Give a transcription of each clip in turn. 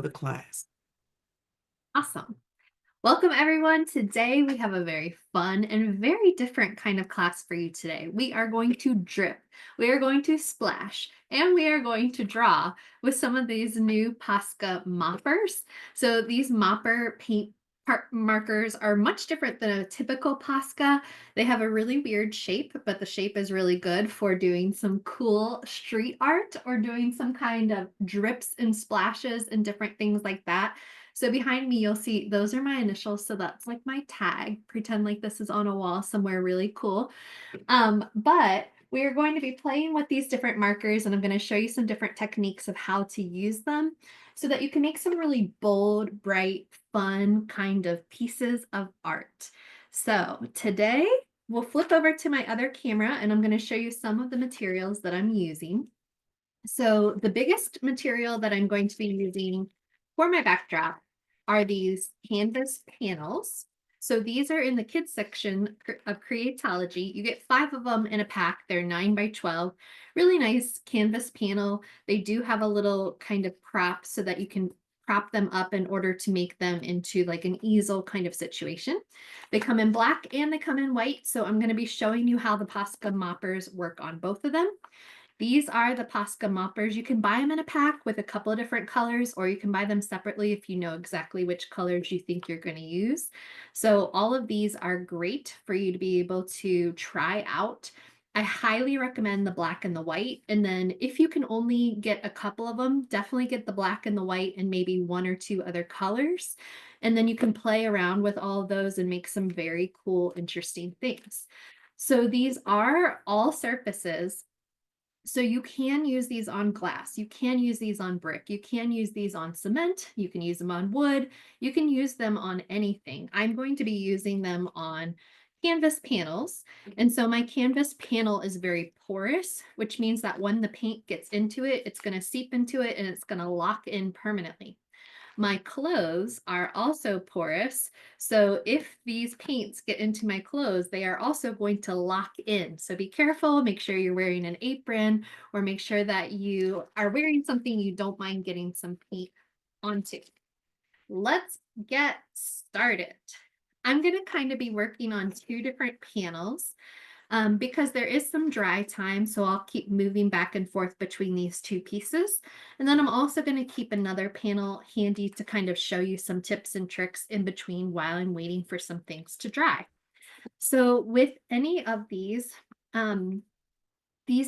the class. Awesome. Welcome, everyone. Today we have a very fun and very different kind of class for you today. We are going to drip, we are going to splash, and we are going to draw with some of these new Posca Moppers. So these Mopper paint markers are much different than a typical Posca. They have a really weird shape, but the shape is really good for doing some cool street art or doing some kind of drips and splashes and different things like that. So behind me, you'll see those are my initials. So that's like my tag. Pretend like this is on a wall somewhere really cool. But we are going to be playing with these different markers, and I'm going to show you some different techniques of how to use them so that you can make some really bold, bright, fun kind of pieces of art. So today we'll flip over to my other camera and I'm going to show you some of the materials that I'm using. So the biggest material that I'm going to be using for my backdrop are these canvas panels. So these are in the kids section of Creatology. You get 5 of them in a pack. They're 9 by 12. Really nice canvas panel. They do have a little kind of prop so that you can prop them up in order to make them into like an easel kind of situation. They come in black and they come in white. So I'm going to be showing you how the Posca Moppers work on both of them. These are the Posca Moppers. You can buy them in a pack with a couple of different colors, or you can buy them separately if you know exactly which colors you think you're going to use. So all of these are great for you to be able to try out. I highly recommend the black and the white. And then if you can only get a couple of them, definitely get the black and the white and maybe 1 or 2 other colors. And then you can play around with all of those and make some very cool, interesting things. So these are all surfaces, so you can use these on glass, you can use these on brick, you can use these on cement, you can use them on wood, you can use them on anything. I'm going to be using them on canvas panels. And so my canvas panel is very porous, which means that when the paint gets into it, it's going to seep into it and it's going to lock in permanently. My clothes are also porous. So if these paints get into my clothes, they are also going to lock in. So be careful, make sure you're wearing an apron or make sure that you are wearing something you don't mind getting some paint onto. Let's get started. I'm going to kind of be working on 2 different panels because there is some dry time. So I'll keep moving back and forth between these 2 pieces. And then I'm also going to keep another panel handy to kind of show you some tips and tricks in between while I'm waiting for some things to dry. So with any of these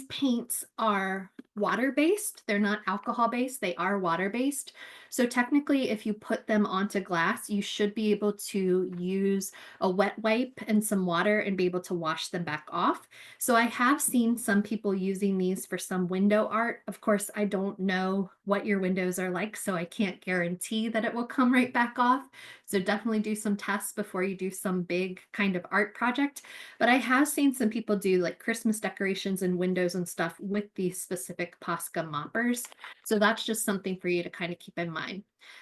paints are water-based. They're not alcohol-based, they are water-based. So technically, if you put them onto glass, you should be able to use a wet wipe and some water and be able to wash them back off. So I have seen some people using these for some window art. Of course, I don't know what your windows are like, so I can't guarantee that it will come right back off. So definitely do some tests before you do some big kind of art project. But I have seen some people do like Christmas decorations and windows and stuff with these specific Posca Moppers. So that's just something for you to kind of keep in mind.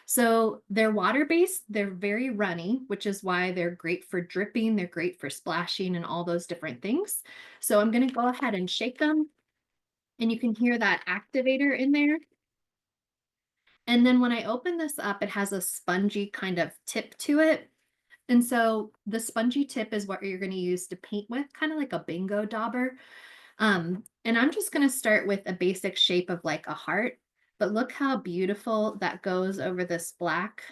So they're water-based, they're very runny, which is why they're great for dripping, they're great for splashing and all those different things. So I'm going to go ahead and shake them, and you can hear that activator in there. And then when I open this up, it has a spongy kind of tip to it. And so the spongy tip is what you're going to use to paint with, kind of like a bingo dauber. And I'm just going to start with a basic shape of like a heart, but look how beautiful that goes over this black.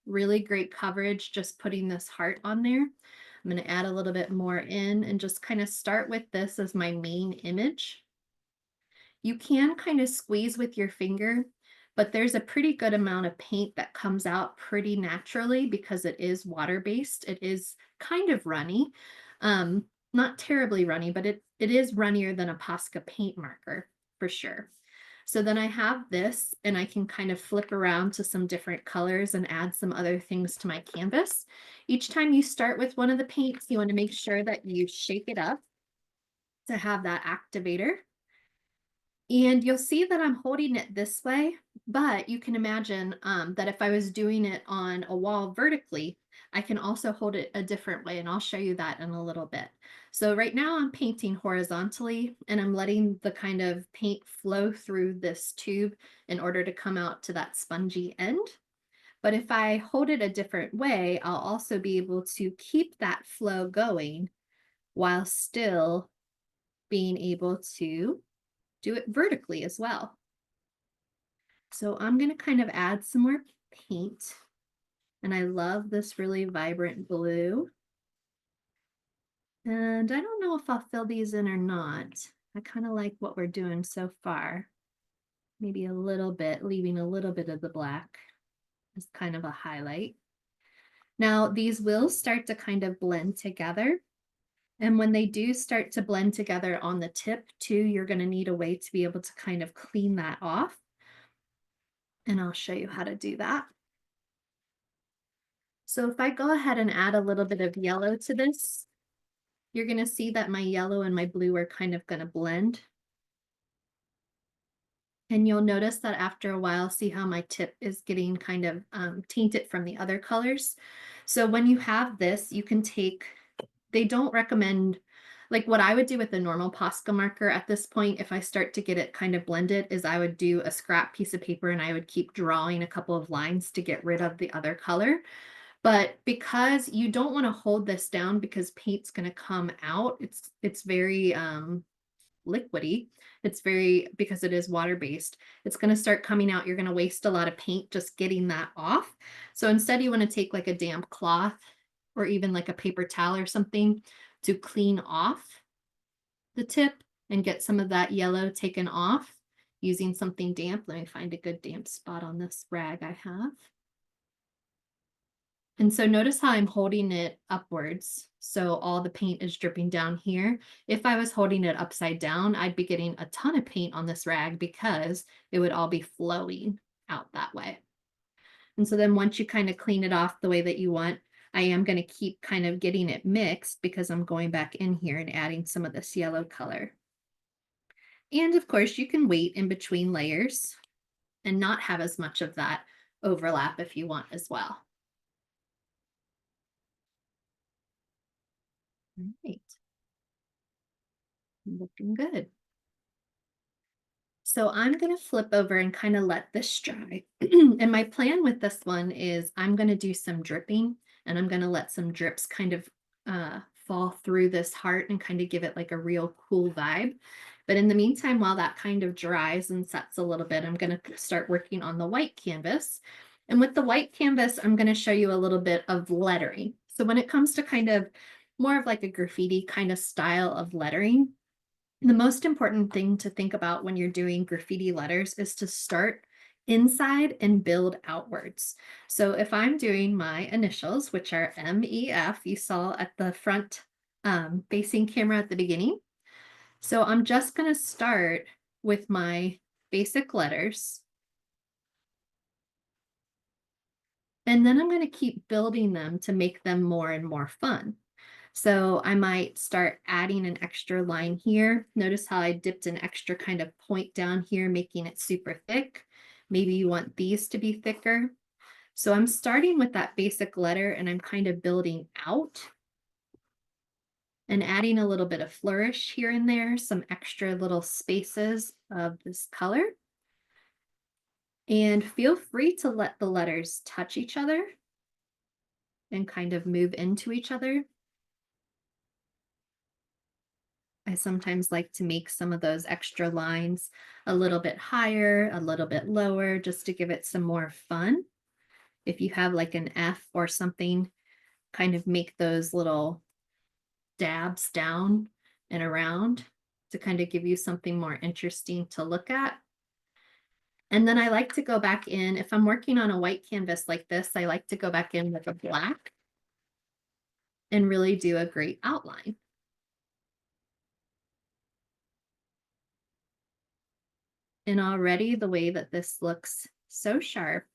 Really great coverage, just putting this heart on there. I'm going to add a little bit more in and just kind of start with this as my main image. You can kind of squeeze with your finger, but there's a pretty good amount of paint that comes out pretty naturally because it is water-based. It is kind of runny. Not terribly runny, but it is runnier than a Posca paint marker for sure. So then I have this and I can kind of flip around to some different colors and add some other things to my canvas. Each time you start with one of the paints, you want to make sure that you shake it up to have that activator. And you'll see that I'm holding it this way, but you can imagine that if I was doing it on a wall vertically, I can also hold it a different way, and I'll show you that in a little bit. So right now I'm painting horizontally, and I'm letting the kind of paint flow through this tube in order to come out to that spongy end. But if I hold it a different way, I'll also be able to keep that flow going while still being able to do it vertically as well. So I'm going to kind of add some more paint. And I love this really vibrant blue. And I don't know if I'll fill these in or not. I kind of like what we're doing so far. Maybe a little bit, leaving a little bit of the black as kind of a highlight. Now these will start to kind of blend together. And when they do start to blend together on the tip too, you're going to need a way to be able to kind of clean that off. And I'll show you how to do that. So if I go ahead and add a little bit of yellow to this, you're going to see that my yellow and my blue are kind of going to blend. And you'll notice that after a while, see how my tip is getting kind of tainted from the other colors. So when you have this, you can take, they don't recommend, like what I would do with a normal Posca marker at this point, if I start to get it kind of blended, is I would do a scrap piece of paper and I would keep drawing a couple of lines to get rid of the other color. But because you don't want to hold this down because paint's going to come out, it's very liquidy. It's very, because it is water-based, it's going to start coming out. You're going to waste a lot of paint just getting that off. So instead you want to take like a damp cloth or even like a paper towel or something to clean off the tip and get some of that yellow taken off using something damp. Let me find a good damp spot on this rag I have. And so notice how I'm holding it upwards. So all the paint is dripping down here. If I was holding it upside down, I'd be getting a ton of paint on this rag because it would all be flowing out that way. And so then once you kind of clean it off the way that you want, I am going to keep kind of getting it mixed because I'm going back in here and adding some of this yellow color. And of course you can wait in between layers and not have as much of that overlap if you want as well. All right. Looking good. So I'm going to flip over and kind of let this dry. And my plan with this one is I'm going to do some dripping and I'm going to let some drips kind of fall through this heart and kind of give it like a real cool vibe. But in the meantime, while that kind of dries and sets a little bit, I'm going to start working on the white canvas. And with the white canvas, I'm going to show you a little bit of lettering. So when it comes to kind of more of like a graffiti kind of style of lettering, the most important thing to think about when you're doing graffiti letters is to start inside and build outwards. So if I'm doing my initials, which are MEF, you saw at the front facing camera at the beginning. So I'm just going to start with my basic letters. And then I'm going to keep building them to make them more and more fun. So I might start adding an extra line here. Notice how I dipped an extra kind of point down here, making it super thick. Maybe you want these to be thicker. So I'm starting with that basic letter and I'm kind of building out and adding a little bit of flourish here and there, some extra little spaces of this color. And feel free to let the letters touch each other and kind of move into each other. I sometimes like to make some of those extra lines a little bit higher, a little bit lower, just to give it some more fun. If you have like an F or something, kind of make those little dabs down and around to kind of give you something more interesting to look at. And then I like to go back in, if I'm working on a white canvas like this, I like to go back in with a black and really do a great outline. And already the way that this looks so sharp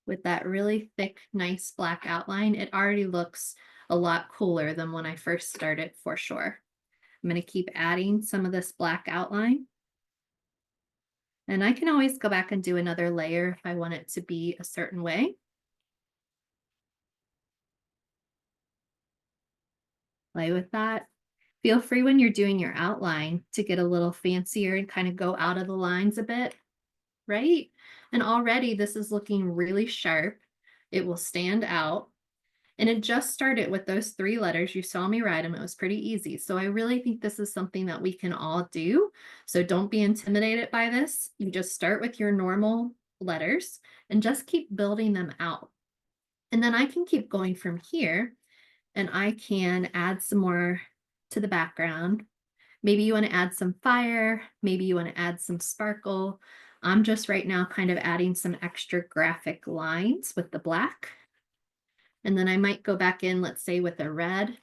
with that really thick, nice black outline, it already looks a lot cooler than when I first started for sure. I'm going to keep adding some of this black outline. And I can always go back and do another layer if I want it to be a certain way. Play with that. Feel free when you're doing your outline to get a little fancier and kind of go out of the lines a bit, right? And already this is looking really sharp. It will stand out. And it just started with those 3 letters. You saw me write them. It was pretty easy. So I really think this is something that we can all do. So don't be intimidated by this. You just start with your normal letters and just keep building them out. And then I can keep going from here, and I can add some more to the background. Maybe you want to add some fire. Maybe you want to add some sparkle. I'm just right now kind of adding some extra graphic lines with the black. And then I might go back in, let's say with a red.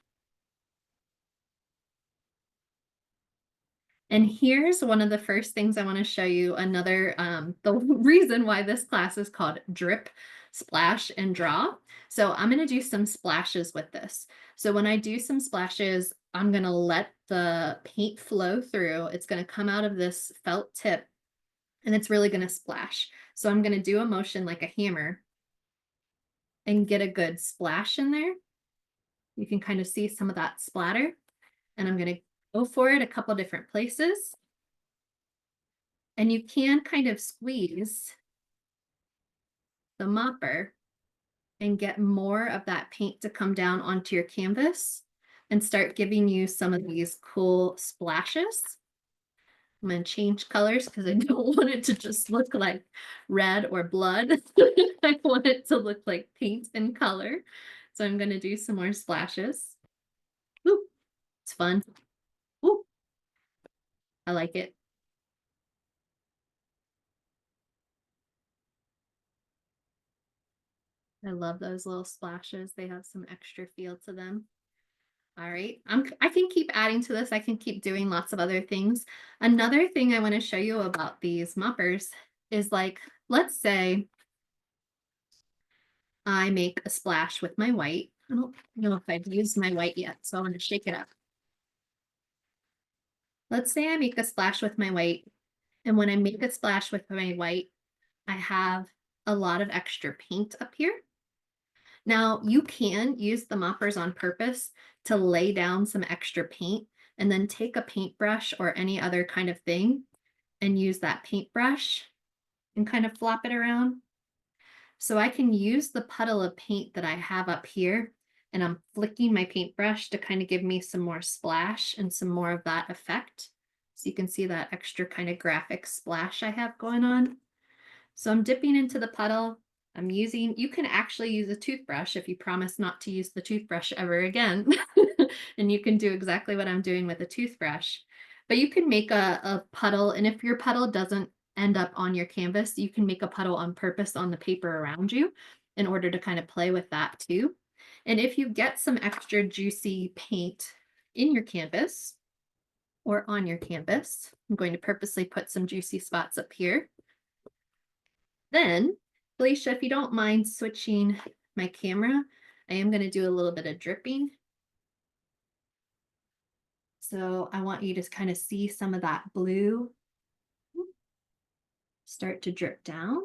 And here's one of the first things I want to show you. Another, the reason why this class is called Drip, Splash, and Draw. So I'm going to do some splashes with this. So when I do some splashes, I'm going to let the paint flow through. It's going to come out of this felt tip, and it's really going to splash. So I'm going to do a motion like a hammer and get a good splash in there. You can kind of see some of that splatter, and I'm going to go for it a couple different places. And you can kind of squeeze the mopper and get more of that paint to come down onto your canvas and start giving you some of these cool splashes. I'm going to change colors because I don't want it to just look like red or blood. I want it to look like paint and color. So I'm going to do some more splashes. Ooh, it's fun. Ooh, I like it. I love those little splashes. They have some extra feel to them. All right, I can keep adding to this. I can keep doing lots of other things. Another thing I want to show you about these moppers is, like, let's say I make a splash with my white. I don't know if I've used my white yet, so I want to shake it up. Let's say I make a splash with my white, and when I make a splash with my white, I have a lot of extra paint up here. Now, you can use the moppers on purpose to lay down some extra paint and then take a paintbrush or any other kind of thing and use that paintbrush and kind of flop it around. So I can use the puddle of paint that I have up here, and I'm flicking my paintbrush to kind of give me some more splash and some more of that effect. So you can see that extra kind of graphic splash I have going on. So I'm dipping into the puddle. You can actually use a toothbrush if you promise not to use the toothbrush ever again. And you can do exactly what I'm doing with a toothbrush. But you can make a puddle, and if your puddle doesn't end up on your canvas, you can make a puddle on purpose on the paper around you in order to kind of play with that too. And if you get some extra juicy paint in your canvas or on your canvas, I'm going to purposely put some juicy spots up here. Then, Felicia, if you don't mind switching my camera, I am going to do a little bit of dripping. So I want you to kind of see some of that blue start to drip down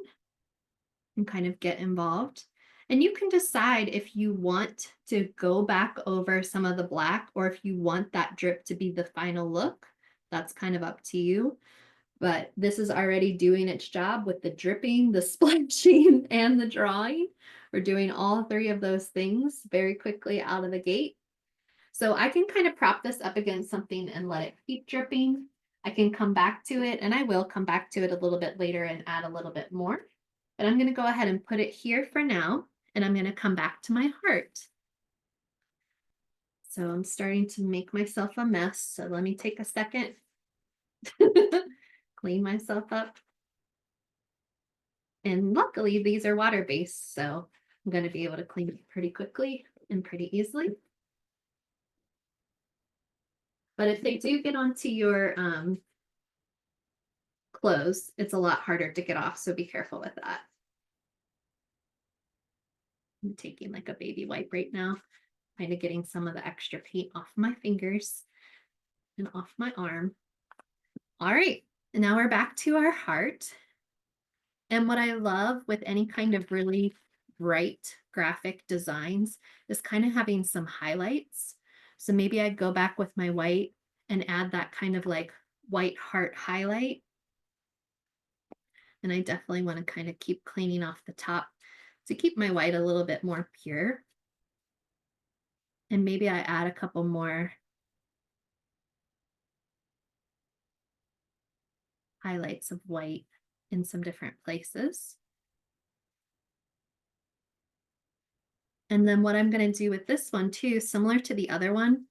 and kind of get involved. And you can decide if you want to go back over some of the black or if you want that drip to be the final look. That's kind of up to you. But this is already doing its job with the dripping, the splashing, and the drawing. We're doing all 3 of those things very quickly out of the gate. So I can kind of prop this up against something and let it keep dripping. I can come back to it, and I will come back to it a little bit later and add a little bit more. But I'm going to go ahead and put it here for now, and I'm going to come back to my heart. So I'm starting to make myself a mess. So let me take a second. Clean myself up. And luckily these are water-based, so I'm going to be able to clean it pretty quickly and pretty easily. But if they do get onto your clothes, it's a lot harder to get off, so be careful with that. I'm taking like a baby wipe right now, kind of getting some of the extra paint off my fingers and off my arm. All right, and now we're back to our heart. And what I love with any kind of really bright graphic designs is kind of having some highlights. So maybe I'd go back with my white and add that kind of like white heart highlight. And I definitely want to kind of keep cleaning off the top to keep my white a little bit more pure. And maybe I add a couple more highlights of white in some different places. And then what I'm going to do with this one too, similar to the other one,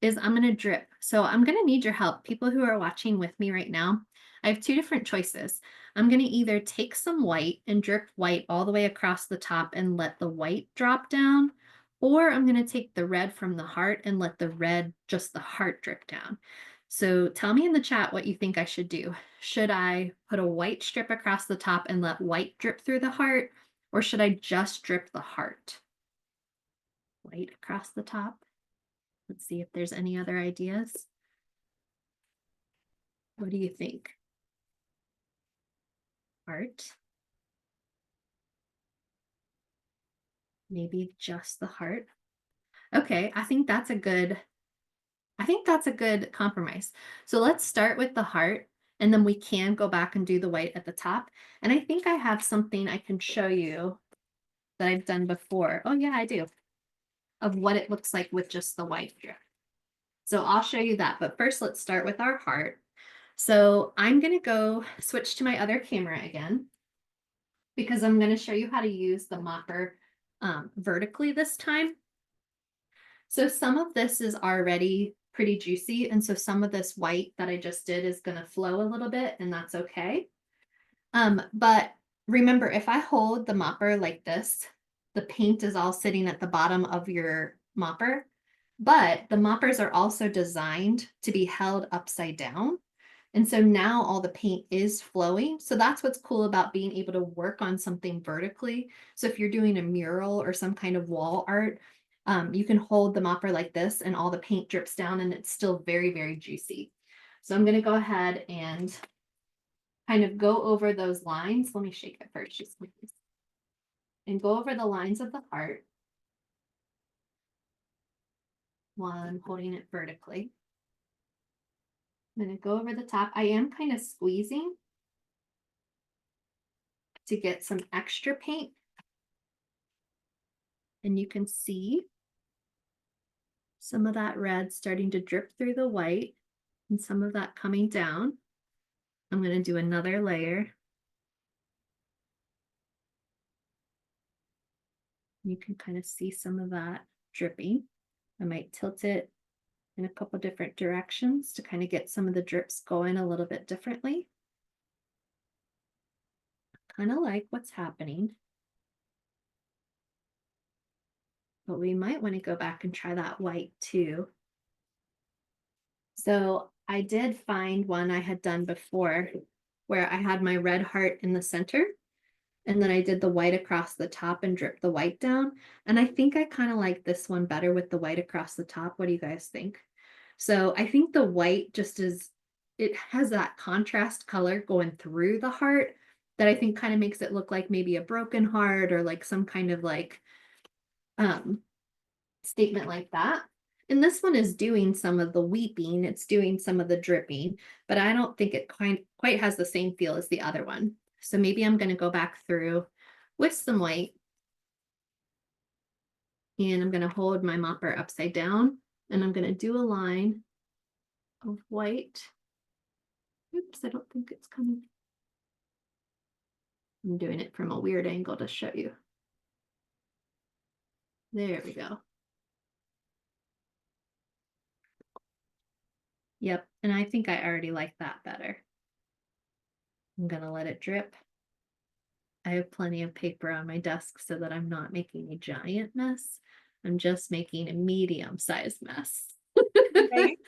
is I'm going to drip. So I'm going to need your help. People who are watching with me right now, I have two different choices. I'm going to either take some white and drip white all the way across the top and let the white drop down, or I'm going to take the red from the heart and let the red, just the heart, drip down. So tell me in the chat what you think I should do. Should I put a white strip across the top and let white drip through the heart, or should I just drip the heart? White across the top. Let's see if there's any other ideas. What do you think? Heart. Maybe just the heart. Okay, I think that's a good compromise. So let's start with the heart, and then we can go back and do the white at the top. And I think I have something I can show you that I've done before. Oh yeah, I do. Of what it looks like with just the white drip. So I'll show you that. But first, let's start with our heart. So I'm going to go switch to my other camera again, because I'm going to show you how to use the Mop'r vertically this time. So some of this is already pretty juicy, and so some of this white that I just did is going to flow a little bit, and that's okay. But remember, if I hold the Mop'r like this, the paint is all sitting at the bottom of your Mop'r, but the Moppers are also designed to be held upside down. And so now all the paint is flowing. So that's what's cool about being able to work on something vertically. So if you're doing a mural or some kind of wall art, you can hold the Mop'r like this and all the paint drips down and it's still very, very juicy. So I'm going to go ahead and kind of go over those lines. Let me shake it first, just please. And go over the lines of the heart while I'm holding it vertically. I'm going to go over the top. I am kind of squeezing to get some extra paint. And you can see some of that red starting to drip through the white and some of that coming down. I'm going to do another layer. You can kind of see some of that dripping. I might tilt it in a couple different directions to kind of get some of the drips going a little bit differently. Kind of like what's happening. But we might want to go back and try that white too. So I did find one I had done before where I had my red heart in the center and then I did the white across the top and dripped the white down. And I think I kind of like this one better with the white across the top. What do you guys think? So I think the white just is, it has that contrast color going through the heart that I think kind of makes it look like maybe a broken heart or like some kind of like statement like that. And this one is doing some of the weeping, it's doing some of the dripping, but I don't think it quite has the same feel as the other one. So maybe I'm going to go back through with some white and I'm going to hold my Mop'r upside down and I'm going to do a line of white. Oops, I don't think it's coming. I'm doing it from a weird angle to show you. There we go. Yep, and I think I already like that better. I'm going to let it drip. I have plenty of paper on my desk so that I'm not making a giant mess. I'm just making a medium-sized mess. Okay.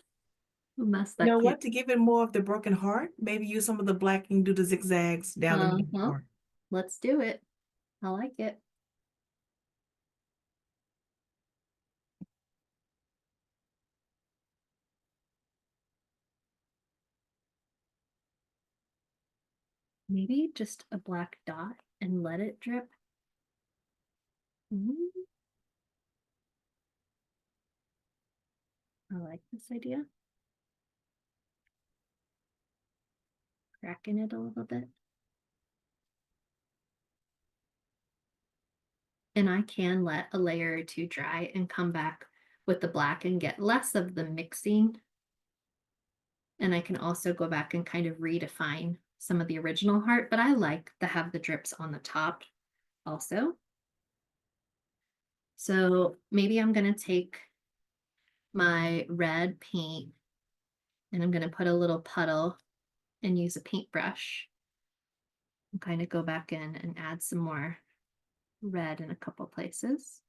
A mess You that know can't. what? To give it more of the broken heart, maybe use some of the black and do the zigzags down the middle part. Let's do it. I like it. Maybe just a black dot and let it drip. I like this idea. Cracking it a little bit. And I can let a layer or two dry and come back with the black and get less of the mixing. And I can also go back and kind of redefine some of the original heart, but I like to have the drips on the top also. So maybe I'm going to take my red paint and I'm going to put a little puddle and use a paintbrush and kind of go back in and add some more red in a couple places.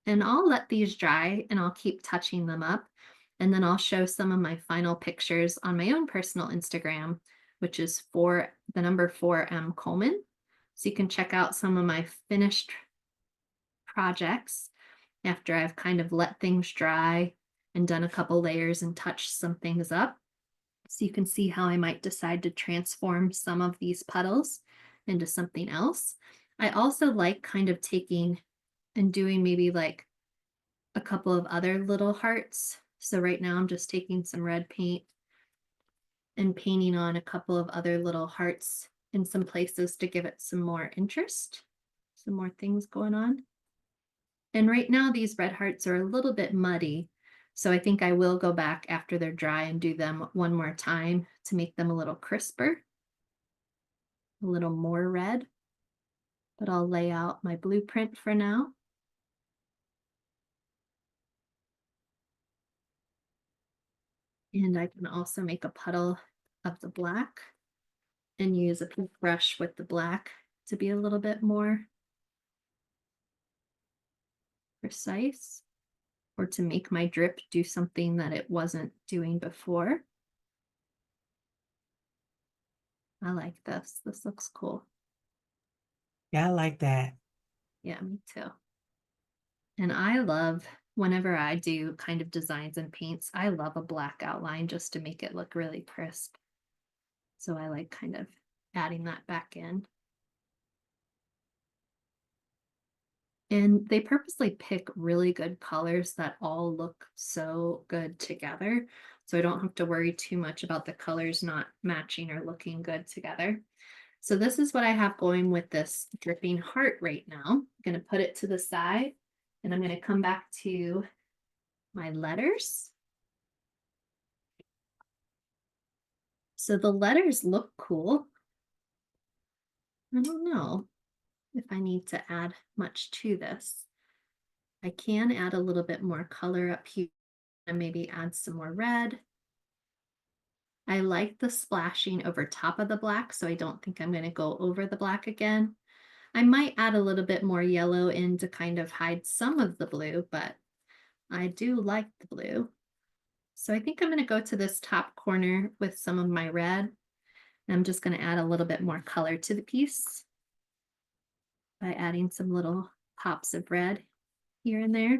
And I'll let these dry and I'll keep touching them up. And then I'll show some of my final pictures on my own personal Instagram, which is for the number 4M Coleman. So you can check out some of my finished projects after I've kind of let things dry and done a couple layers and touched some things up. So you can see how I might decide to transform some of these puddles into something else. I also like kind of taking and doing maybe like a couple of other little hearts. So right now I'm just taking some red paint and painting on a couple of other little hearts in some places to give it some more interest, some more things going on. And right now these red hearts are a little bit muddy. So I think I will go back after they're dry and do them one more time to make them a little crisper, a little more red. But I'll lay out my blueprint for now. And I can also make a puddle of the black and use a paintbrush with the black to be a little bit more precise, or to make my drip do something that it wasn't doing before. I like this. This looks cool. Yeah, I like that. Yeah, me too. And I love, whenever I do kind of designs and paints, I love a black outline just to make it look really crisp. So I like kind of adding that back in. And they purposely pick really good colors that all look so good together. So I don't have to worry too much about the colors not matching or looking good together. So this is what I have going with this dripping heart right now. I'm going to put it to the side and I'm going to come back to my letters. So the letters look cool. I don't know if I need to add much to this. I can add a little bit more color up here and maybe add some more red. I like the splashing over top of the black, so I don't think I'm going to go over the black again. I might add a little bit more yellow in to kind of hide some of the blue, but I do like the blue. So I think I'm going to go to this top corner with some of my red. I'm just going to add a little bit more color to the piece by adding some little pops of red here and there.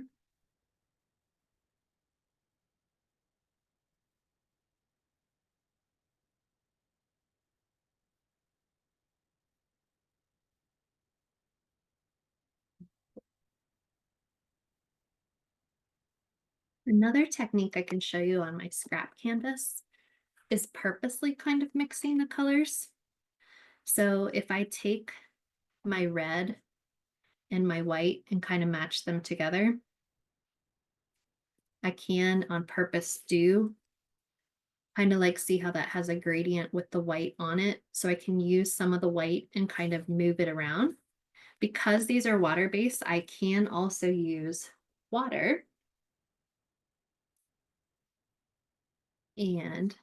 Another technique I can show you on my scrap canvas is purposely kind of mixing the colors. So if I take my red and my white and kind of match them together, I can on purpose do kind of like see how that has a gradient with the white on it. So I can use some of the white and kind of move it around. Because these are water-based, I can also use water and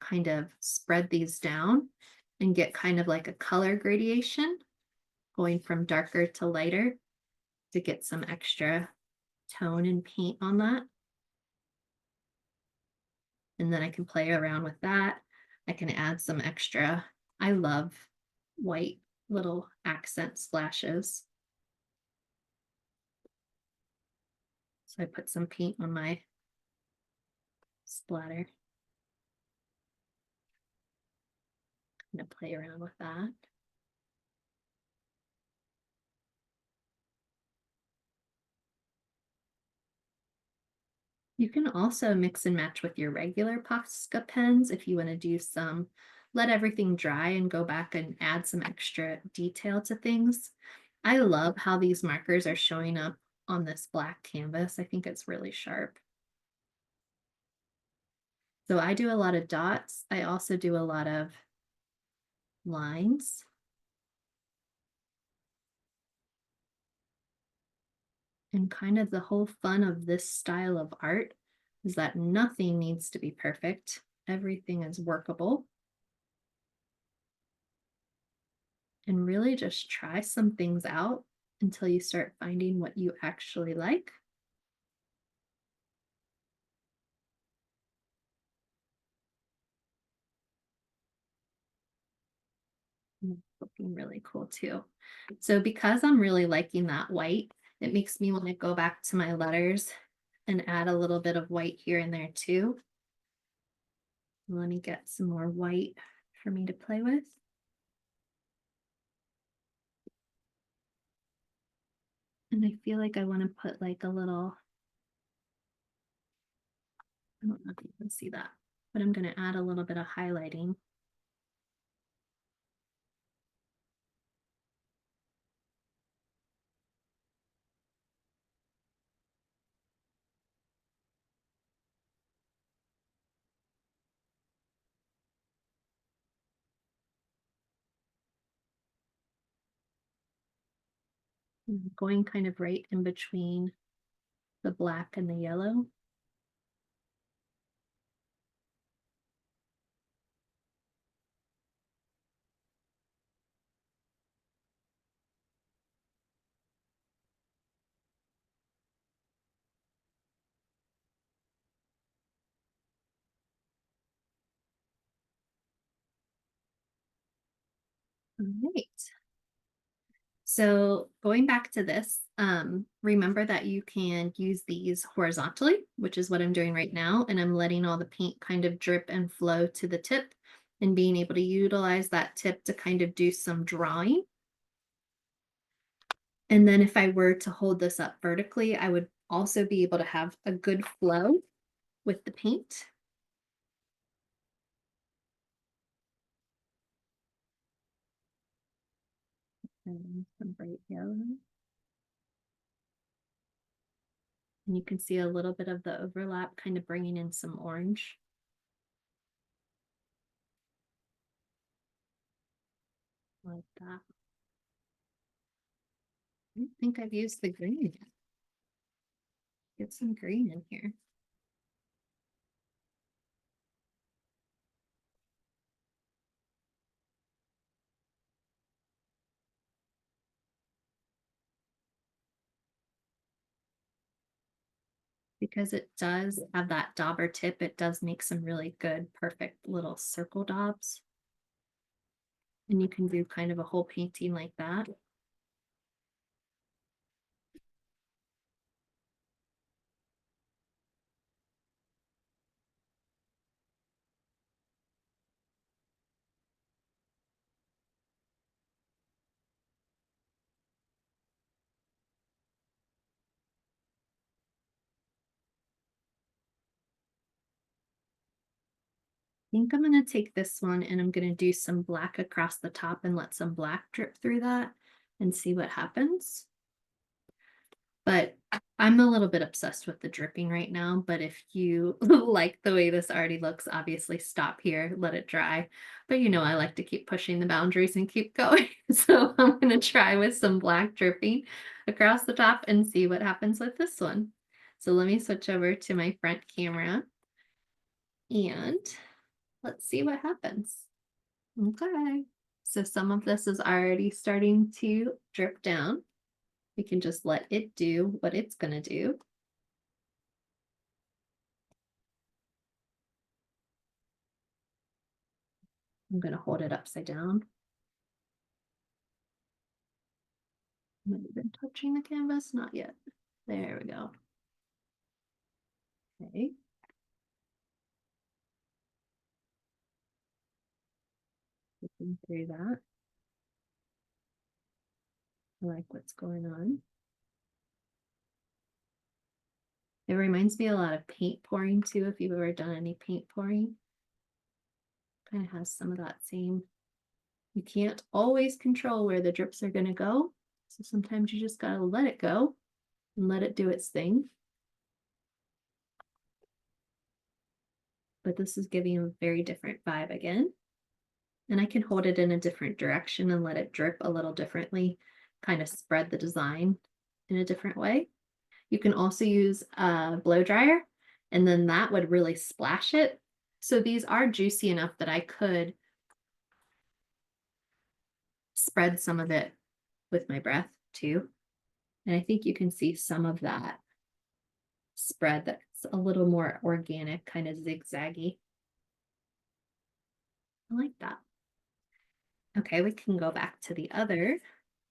kind of spread these down and get kind of like a color gradation going from darker to lighter to get some extra tone and paint on that. And then I can play around with that. I can add some extra. I love white little accent splashes. So I put some paint on my splatter. I'm going to play around with that. You can also mix and match with your regular Posca pens if you want to do some let everything dry and go back and add some extra detail to things. I love how these markers are showing up on this black canvas. I think it's really sharp. So I do a lot of dots. I also do a lot of lines. And kind of the whole fun of this style of art is that nothing needs to be perfect. Everything is workable. And really just try some things out until you start finding what you actually like. And it's looking really cool too. So because I'm really liking that white, it makes me want to go back to my letters and add a little bit of white here and there too. Let me get some more white for me to play with. And I feel like I want to put like a little, I don't know if you can see that, but I'm going to add a little bit of highlighting. Going kind of right in between the black and the yellow. All right. So going back to this, remember that you can use these horizontally, which is what I'm doing right now. And I'm letting all the paint kind of drip and flow to the tip and being able to utilize that tip to kind of do some drawing. And then if I were to hold this up vertically, I would also be able to have a good flow with the paint. And some bright yellow. And you can see a little bit of the overlap kind of bringing in some orange. Like that. I don't think I've used the green yet. Get some green in here. Because it does have that dauber tip, it does make some really good, perfect little circle daubs. And you can do kind of a whole painting like that. I think I'm going to take this one and I'm going to do some black across the top and let some black drip through that and see what happens. But I'm a little bit obsessed with the dripping right now, but if you like the way this already looks, obviously stop here, let it dry. But you know, I like to keep pushing the boundaries and keep going. So I'm going to try with some black dripping across the top and see what happens with this one. So let me switch over to my front camera and let's see what happens. Okay, so some of this is already starting to drip down. We can just let it do what it's going to do. I'm going to hold it upside down. Might have been touching the canvas, not yet. There we go. Okay. Looking through that. I like what's going on. It reminds me a lot of paint pouring too, if you've ever done any paint pouring. Kind of has some of that same, you can't always control where the drips are going to go. So sometimes you just got to let it go and let it do its thing. But this is giving a very different vibe again. And I can hold it in a different direction and let it drip a little differently, kind of spread the design in a different way. You can also use a blow dryer, and then that would really splash it. So these are juicy enough that I could spread some of it with my breath too. And I think you can see some of that spread that's a little more organic, kind of zigzaggy. I like that. Okay, we can go back to the other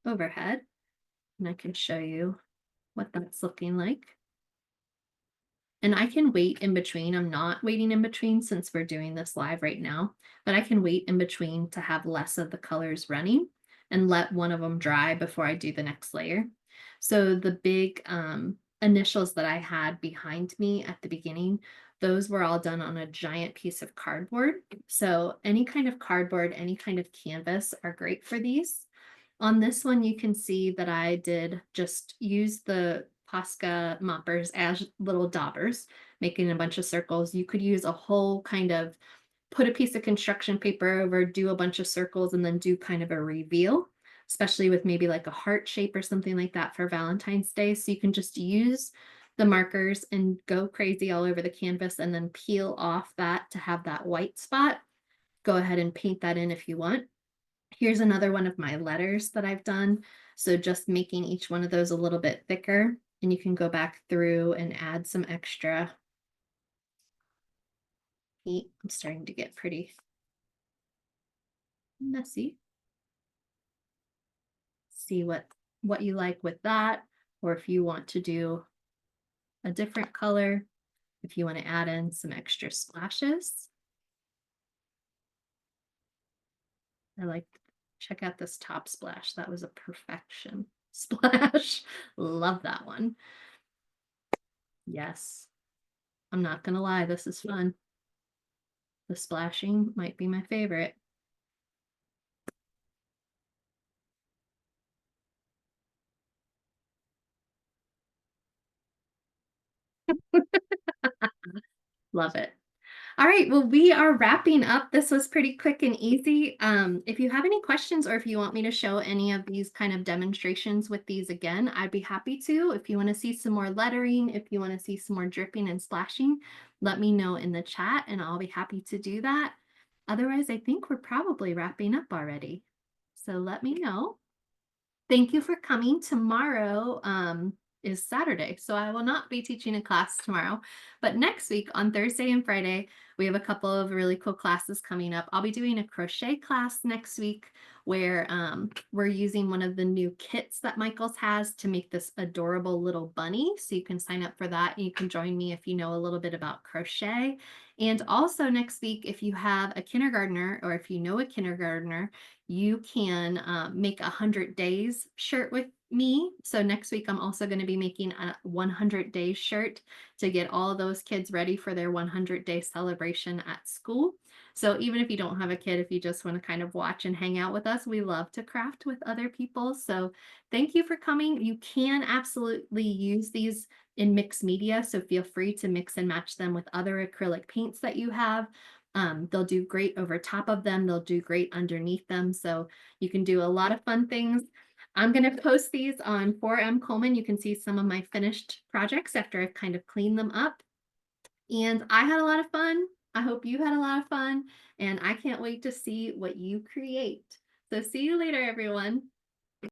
overhead and I can show you what that's looking like. And I can wait in between. I'm not waiting in between since we're doing this live right now, but I can wait in between to have less of the colors running and let one of them dry before I do the next layer. So the big initials that I had behind me at the beginning, those were all done on a giant piece of cardboard. So any kind of cardboard, any kind of canvas are great for these. On this one, you can see that I did just use the Posca Mop'rs as little daubers, making a bunch of circles. You could use a whole kind of, put a piece of construction paper over, do a bunch of circles, and then do kind of a reveal, especially with maybe like a heart shape or something like that for Valentine's Day. So you can just use the markers and go crazy all over the canvas and then peel off that to have that white spot. Go ahead and paint that in if you want. Here's another one of my letters that I've done. So just making each one of those a little bit thicker, and you can go back through and add some extra paint. I'm starting to get pretty messy. See what you like with that, or if you want to do a different color, if you want to add in some extra splashes. I like, check out this top splash. That was a perfection splash. Love that one. Yes. I'm not gonna lie, this is fun. The splashing might be my favorite. Love it. All right, well, we are wrapping up. This was pretty quick and easy. If you have any questions or if you want me to show any of these kind of demonstrations with these again, I'd be happy to. If you want to see some more lettering, if you want to see some more dripping and splashing, let me know in the chat and I'll be happy to do that. Otherwise, I think we're probably wrapping up already. So let me know. Thank you for coming. Tomorrow is Saturday, so I will not be teaching a class tomorrow. But next week on Thursday and Friday, we have a couple of really cool classes coming up. I'll be doing a crochet class next week where we're using one of the new kits that Michaels has to make this adorable little bunny. So you can sign up for that and you can join me if you know a little bit about crochet. And also next week, if you have a kindergartner or if you know a kindergartner, you can make a 100 days shirt with me. So next week, I'm also going to be making a 100 days shirt to get all those kids ready for their 100-day celebration at school. So even if you don't have a kid, if you just want to kind of watch and hang out with us, we love to craft with other people. So thank you for coming. You can absolutely use these in mixed media. So feel free to mix and match them with other acrylic paints that you have. They'll do great over top of them. They'll do great underneath them. So you can do a lot of fun things. I'm going to post these on 4M Coleman. You can see some of my finished projects after I've kind of cleaned them up. And I had a lot of fun. I hope you had a lot of fun. And I can't wait to see what you create. So see you later, everyone.